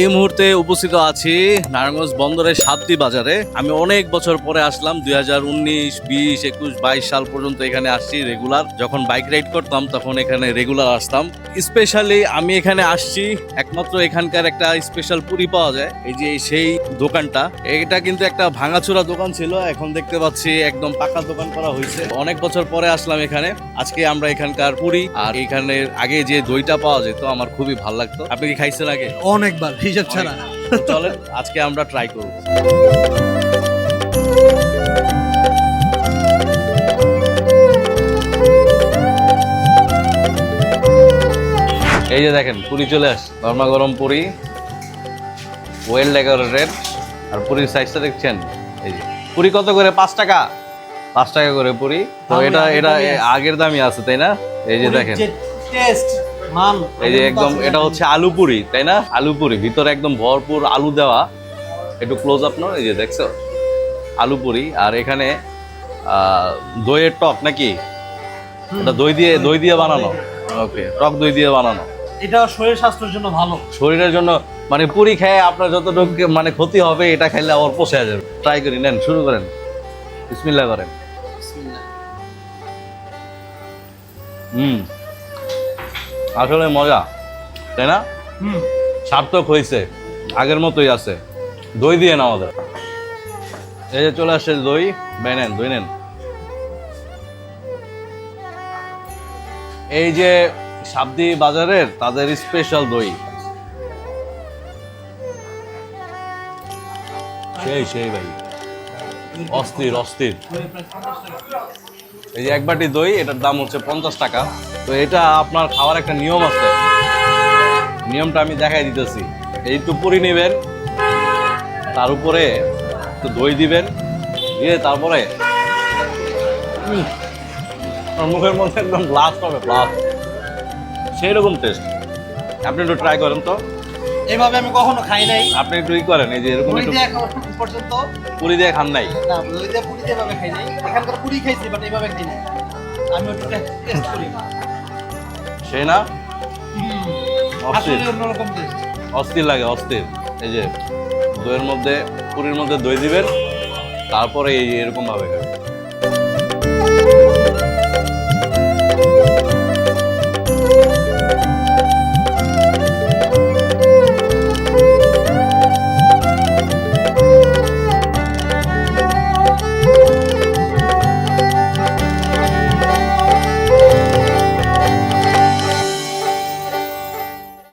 এই মুহূর্তে উপস্থিত আছি নারায়ণগঞ্জ বন্দরের সাতটি বাজারে। আমি অনেক বছর পরে আসলাম, 2019, 20, 21, 22 সাল পর্যন্ত এখানে আসছি রেগুলার। যখন বাইক রাইড করতাম তখন এখানে রেগুলার আসতাম। স্পেশালি আমি এখানে আসছি একমাত্র এখানকার একটা স্পেশাল পুরি পাওয়া যায়, এই যে সেই দোকানটা। এটা কিন্তু একটা ভাঙাচোরা দোকান ছিল, এখন দেখতে পাচ্ছি একদম পাকা দোকান করা হয়েছে। অনেক বছর পরে আসলাম এখানে। আজকে আমরা এখানকার পুরি আর এখানের আগে যে দইটা পাওয়া যেত আমার খুবই ভালো লাগতো। আপনি কি খাইছেন আগে? অনেকবার, হিসাব ছাড়া। চলেন আজকে আমরা ট্রাই করব। এই যে দেখেন পুরি চলে আস, গরমা গরম পুরি, ওয়েল ডেকোরেটেড। আর পুরির সাইজটা দেখছেন, এই যে পুরি কত করে? 5 টাকা, 5 টাকা করে পুরি। তো এটা এটা আগের দামই আছে তাই না? এই যে দেখেন টেস্ট মান, এই যে একদম এটা হচ্ছে আলু পুরি তাই না? আলু পুরি, ভিতরে একদম ভরপুর আলু দেওয়া। একটু ক্লোজ আপ নাও, এই যে দেখছো আলু পুরি। আর এখানে দইয়ের টক নাকি? এটা দই দিয়ে বানানো। ওকে, টক দই দিয়ে বানানো। এটা শরীর স্বাস্থ্যের জন্য ভালো। শরীরের জন্য মানে পুরি খেয়ে আপনার যতটুকু মানে ক্ষতি হবে এটা খাইলে আবার পোষা যাবে। ট্রাই করি, নেন শুরু করেন, বিসমিল্লাহ করেন। আসলে মজা তাই না? সার্থক হয়েছে, আগের মতোই আছে। দই দিয়ে না আমাদের। এই যে চলে আসছে দই, নেন দই নেন। এই যে সাবদি বাজারের তাদের স্পেশাল দই, সেই ভাই অস্থির অস্থির। এই যে এক বাটি দই, এটার দাম হচ্ছে 50 টাকা। তো এটা আপনার খাওয়ার একটা নিয়ম আছে, নিয়মটা আমি দেখাই দিতেছি। এই একটু পুরি নেবেন, তার উপরে একটু দই দিবেন, দিয়ে তারপরে মুখের মধ্যে একদম ব্লাস্ট হবে, ব্লাস্ট। সেই রকম টেস্ট। আপনি একটু ট্রাই করেন তো। এইভাবে আমি কখনো খাই নাই। আপনি একটু ই করেন, এই যে এরকম পুরি একটু দিয়ে এখন পর্যন্ত পুরি দিয়ে খান নাই? না, পুরি দিয়ে এভাবে খাই নাই। এখানকার পুরি খাইছি, বাট এইভাবে খাই নাই। আমি একটু টেস্ট করি। সেই না? অস্থির, আসলে অন্যরকম টেস্ট। অস্থির লাগে, অস্থির। এই যে দইয়ের মধ্যে, পুরির মধ্যে দই দিবেন, তারপরে এই এরকম ভাবে খাবেন।